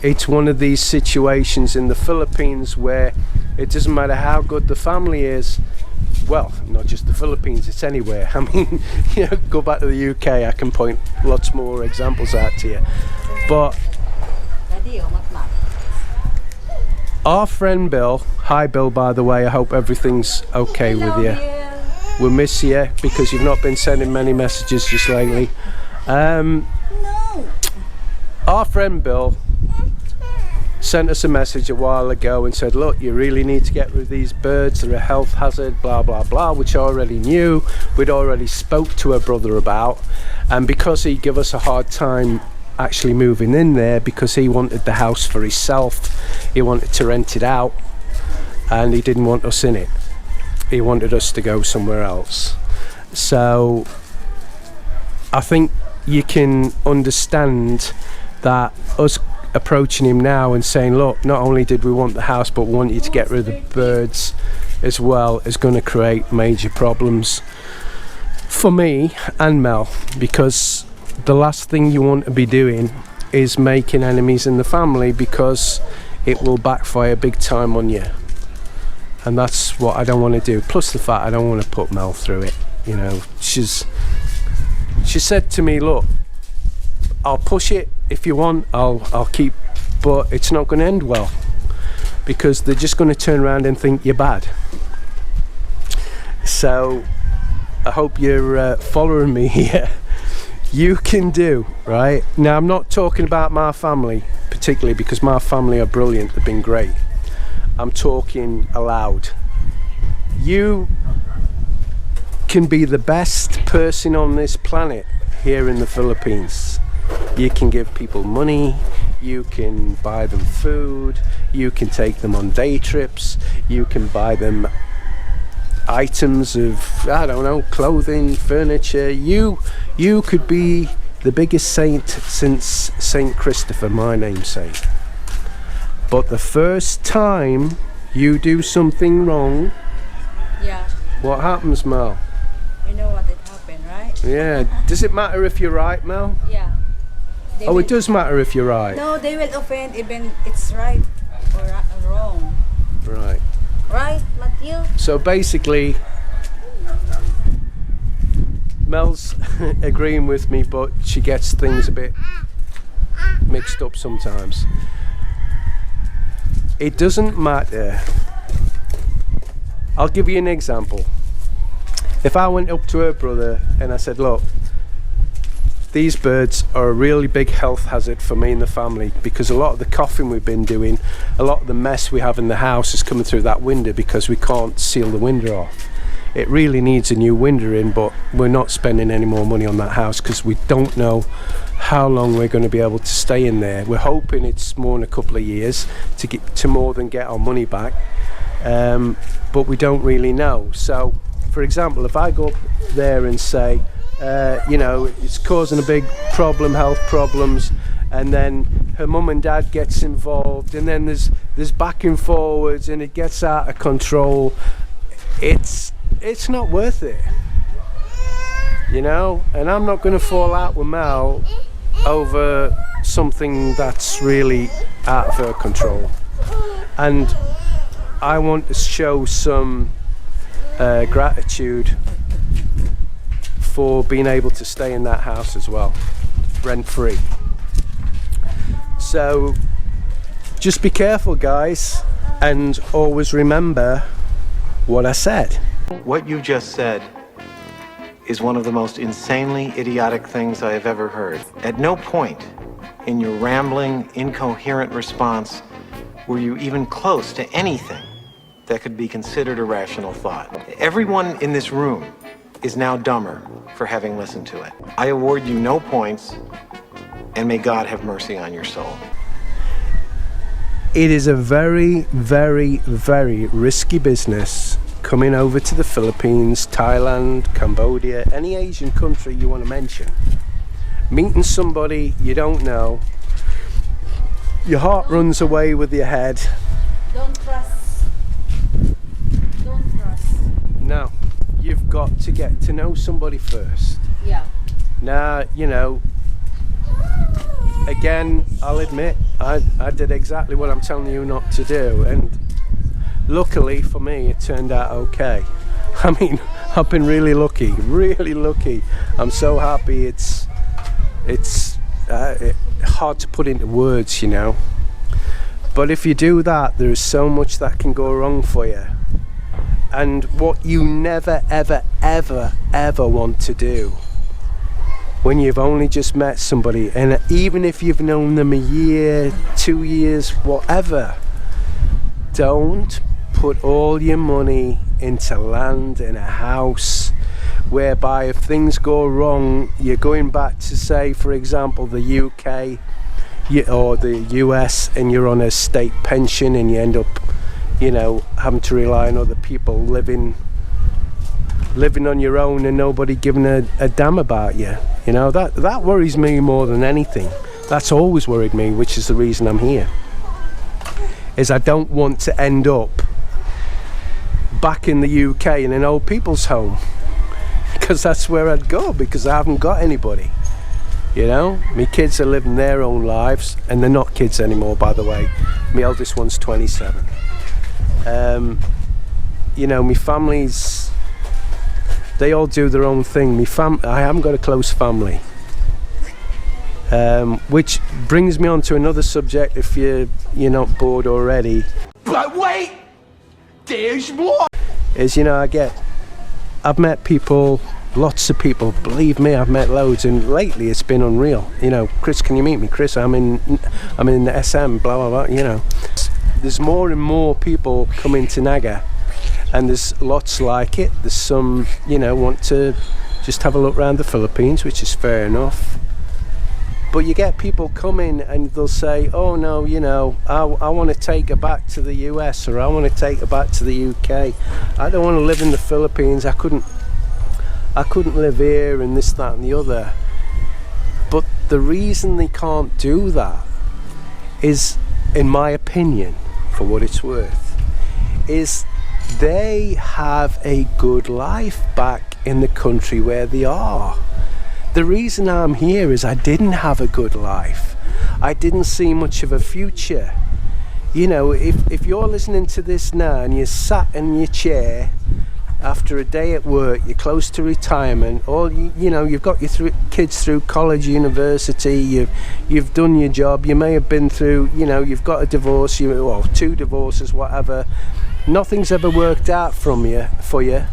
it's one of these situations in the Philippines where it doesn't matter how good the family is. Well, not just the Philippines, it's anywhere. I mean, you know, go back to the UK, I can point lots more examples out to you. But our friend Bill, hi Bill, by the way, I hope everything's okay with you. We'll miss you because you've not been sending many messages just lately. Our friend Bill sent us a message a while ago and said, look, you really need to get rid of these birds, they're a health hazard, blah blah blah, which I already knew. We'd already spoke to her brother about, and because he gave us a hard time actually moving in there because he wanted the house for himself, he wanted to rent it out, and he didn't want us in it. He wanted us to go somewhere else. So I think you can understand that us approaching him now and saying, look, not only did we want the house but we want you to get rid of the birds as well, is going to create major problems for me and Mel, because the last thing you want to be doing is making enemies in the family, because it will backfire big time on you, and that's what I don't want to do. Plus the fact I don't want to put Mel through it. You know, she said to me, look, I'll push it if you want, I'll keep, but it's not going to end well, because they're just going to turn around and think you're bad. So I hope you're following me here. You can do, right? Now I'm not talking about my family particularly, because my family are brilliant, they've been great. I'm talking aloud. You can be the best person on this planet here in the Philippines. You can give people money, you can buy them food, you can take them on day trips, you can buy them items of, I don't know, clothing, furniture. You could be the biggest saint since Saint Christopher, my namesake. But the first time you do something wrong, yeah, what happens, Mel? You know what it happened, right? Yeah. Does it matter if you're right, Mel? Yeah. Oh, it does matter if you're right. No, they will offend even it's right or wrong. Right. Right, Matthew? So basically, Mel's agreeing with me, but she gets things a bit mixed up sometimes. It doesn't matter. I'll give you an example. If I went up to her brother and I said, look, these birds are a really big health hazard for me and the family, because a lot of the coughing we've been doing, a lot of the mess we have in the house is coming through that window because we can't seal the window off. It really needs a new window in, but we're not spending any more money on that house because we don't know how long we're going to be able to stay in there. We're hoping it's more than a couple of years to get to more than get our money back, but we don't really know. So for example, if I go up there and say, you know, it's causing a big problem, health problems, and then her mum and dad gets involved, and then there's back and forwards, and it gets out of control. It's not worth it, you know. And I'm not going to fall out with Mel over something that's really out of her control. And I want to show some gratitude for being able to stay in that house as well, rent free. So just be careful, guys, and always remember what I said. What you just said is one of the most insanely idiotic things I have ever heard. At no point in your rambling, incoherent response were you even close to anything that could be considered a rational thought. Everyone in this room is now dumber for having listened to it. I award you no points, and may God have mercy on your soul. It is a very, very, very risky business coming over to the Philippines, Thailand, Cambodia, any Asian country you want to mention. Meeting somebody you don't know, your heart runs away with your head. Don't trust. Don't trust. No, you've got to get to know somebody first. Yeah. Now, you know, again, I'll admit, I did exactly what I'm telling you not to do, and luckily for me, it turned out okay. I mean, I've been really lucky, really lucky. I'm so happy. It's hard to put into words, you know. But if you do that, there is so much that can go wrong for you. And what you never, ever, ever, ever want to do when you've only just met somebody, and even if you've known them a year, 2 years, whatever, don't put all your money into land in a house whereby if things go wrong, you're going back to, say, for example, the UK or the US, and you're on a state pension and you end up, you know, having to rely on other people, living on your own and nobody giving a damn about you. You know, that worries me more than anything. That's always worried me, which is the reason I'm here, is I don't want to end up back in the UK in an old people's home, because that's where I'd go, because I haven't got anybody. You know, my kids are living their own lives, and they're not kids anymore, by the way. My eldest one's 27. You know, my family's, they all do their own thing. I haven't got a close family, which brings me on to another subject. If you're not bored already, But wait, there's more. Is, you know, I've met people, lots of people. Believe me, I've met loads, and lately it's been unreal. You know, Chris, can you meet me? Chris, I'm in the SM, blah blah blah. You know, there's more and more people coming to Naga, and there's lots like it. There's some, you know, want to just have a look around the Philippines, which is fair enough. But you get people coming and they'll say, oh no, you know, I want to take her back to the US, or I want to take her back to the UK. I don't want to live in the Philippines. I couldn't live here, and this, that and the other. But the reason they can't do that is, in my opinion, for what it's worth, is they have a good life back in the country where they are. The reason I'm here is I didn't have a good life. I didn't see much of a future. You know, if you're listening to this now and you're sat in your chair after a day at work, you're close to retirement, or you know, you've got your kids through college, university, you've done your job, you may have been through, you know, you've got a divorce, or 2 divorces, whatever. Nothing's ever worked out for you.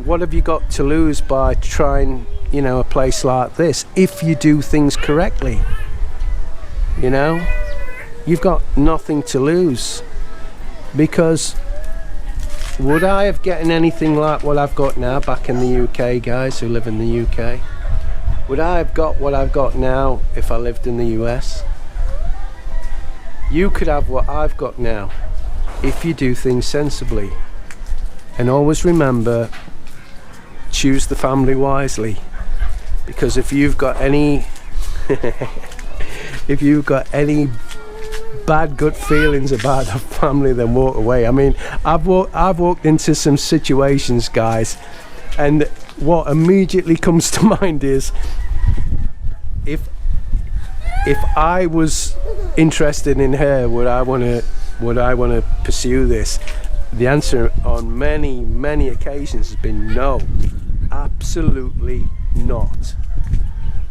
What have you got to lose by trying, you know, a place like this if you do things correctly? You know, you've got nothing to lose, because would I have gotten anything like what I've got now back in the UK, guys who live in the UK? Would I have got what I've got now if I lived in the US? You could have what I've got now if you do things sensibly. And always remember, choose the family wisely, because if you've got any bad gut feelings about the family, then walk away. I mean, I've walked into some situations, guys, and what immediately comes to mind is, if I was interested in her, would I want to pursue this? The answer on many occasions has been no, absolutely not,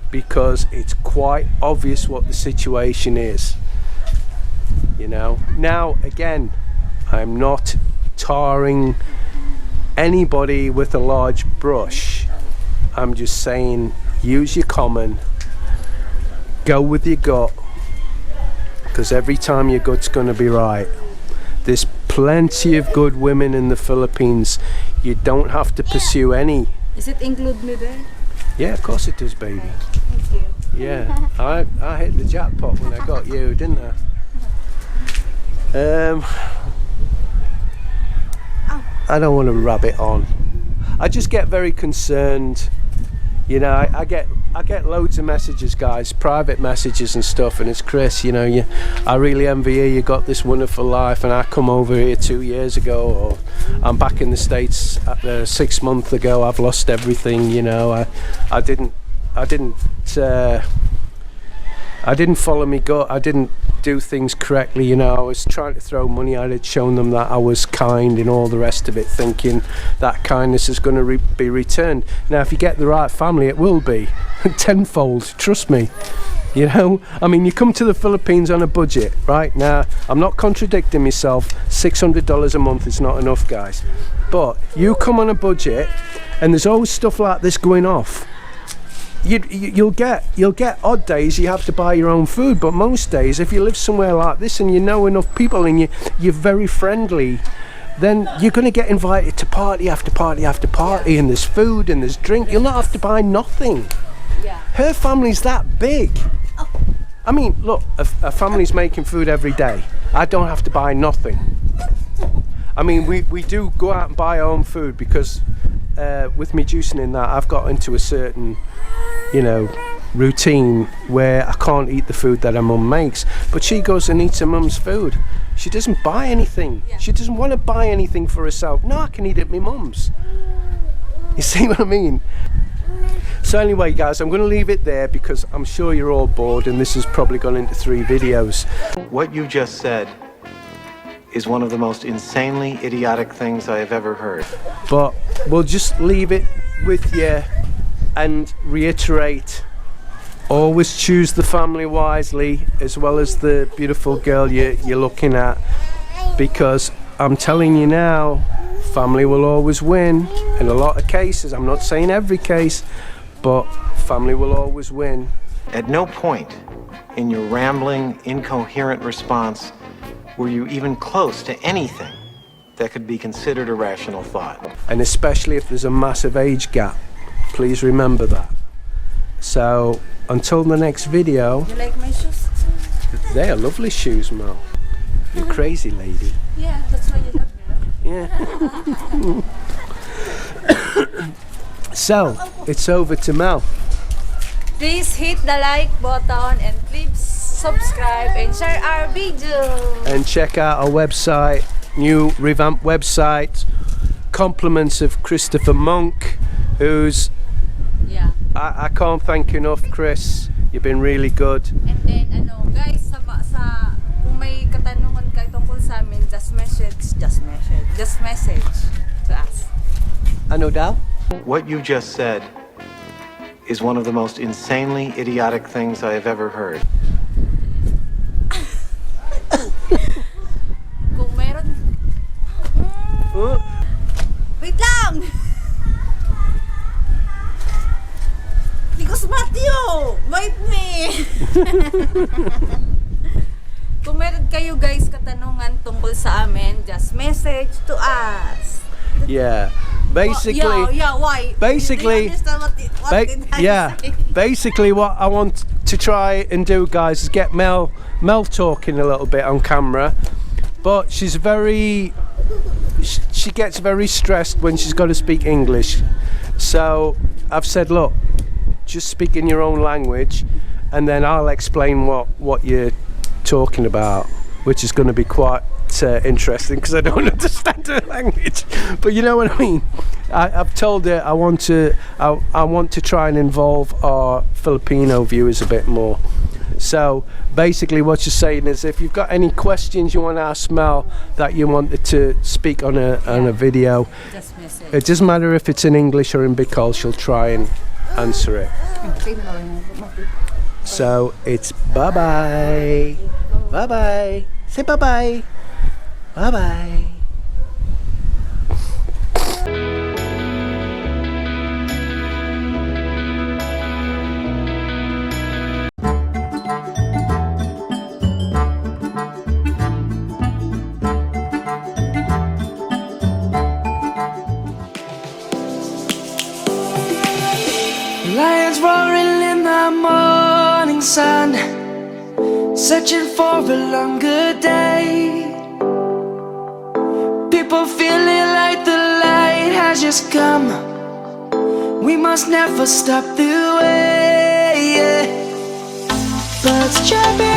because it's quite obvious what the situation is. You know, now again, I'm not tarring anybody with a large brush. I'm just saying, use your common, go with your gut, because every time your gut's going to be right. There's plenty of good women in the Philippines. You don't have to pursue any. Does it include me there? Yeah, of course it does, baby. Thank you. Yeah, I hit the jackpot when I got you, didn't I? I don't want to rabbit on. I just get very concerned. You know, I get loads of messages, guys, private messages and stuff, and it's Chris, you know, I really envy you got this wonderful life, and I come over here 2 years ago, or I'm back in the States 6 months ago, I've lost everything, you know. I didn't I didn't follow me gut. I didn't do things correctly, you know. I was trying to throw money at it, showing them that I was kind and all the rest of it, thinking that kindness is going to be returned. Now, if you get the right family, it will be tenfold, trust me. You know, I mean, you come to the Philippines on a budget, right? Now, I'm not contradicting myself. $600 a month is not enough, guys. But you come on a budget, and there's always stuff like this going off. You'll get odd days you have to buy your own food, but most days, if you live somewhere like this and you know enough people and you're very friendly, then you're going to get invited to party after party after party, and there's food and there's drink. You'll not have to buy nothing. Her family's that big. I mean, look, a family's making food every day. I don't have to buy nothing. I mean, we do go out and buy our own food because with me juicing in that, I've got into a certain, you know, routine where I can't eat the food that her mum makes. But she goes and eats her mum's food. She doesn't buy anything. She doesn't want to buy anything for herself. No, I can eat at my mum's. You see what I mean? So anyway, guys, I'm going to leave it there because I'm sure you're all bored and this has probably gone into 3 videos. What you just said is one of the most insanely idiotic things I have ever heard. But we'll just leave it with you and reiterate, always choose the family wisely as well as the beautiful girl you're looking at, because I'm telling you now, family will always win in a lot of cases. I'm not saying every case, but family will always win. At no point in your rambling, incoherent response were you even close to anything that could be considered a rational thought. And especially if there's a massive age gap, please remember that. So until the next video. You like my shoes? They are lovely shoes, Mel. You crazy lady. Yeah, that's why you love me. Yeah. So it's over to Mel. Please hit the like button and please subscribe and share our video. And check out our website, new revamped website. Compliments of Christopher Monk, who's I can't thank you enough, Chris. You've been really good. And then guys, kung may katanungan kayo tungkol sa amin, just message to us. Ano daw? What you just said is one of the most insanely idiotic things I have ever heard. Kung meron... Wait lang! Because Matthew! Wait me! Kung meron kayo guys katanungan tungkol sa amin, just message to us. Yeah. Basically, why? Basically, Do you understand what did I say? Basically, what I want to try and do, guys, is get Mel talking a little bit on camera. But she's she gets very stressed when she's got to speak English. So I've said, look, just speak in your own language, and then I'll explain what you're talking about, which is going to be quite interesting because I don't understand her language, but you know what I mean. I've told her I want to try and involve our Filipino viewers a bit more. So basically what you're saying is, if you've got any questions you want to ask Mel that you wanted to speak on a video, Just message. it doesn't matter if it's in English or in Bicol, she'll try and answer it. So it's bye-bye. Bye-bye. Say bye-bye. Bye-bye. Lions roaring in the morning sun, searching for a longer day. People feeling like the light has just come. We must never stop the way. Birds chirping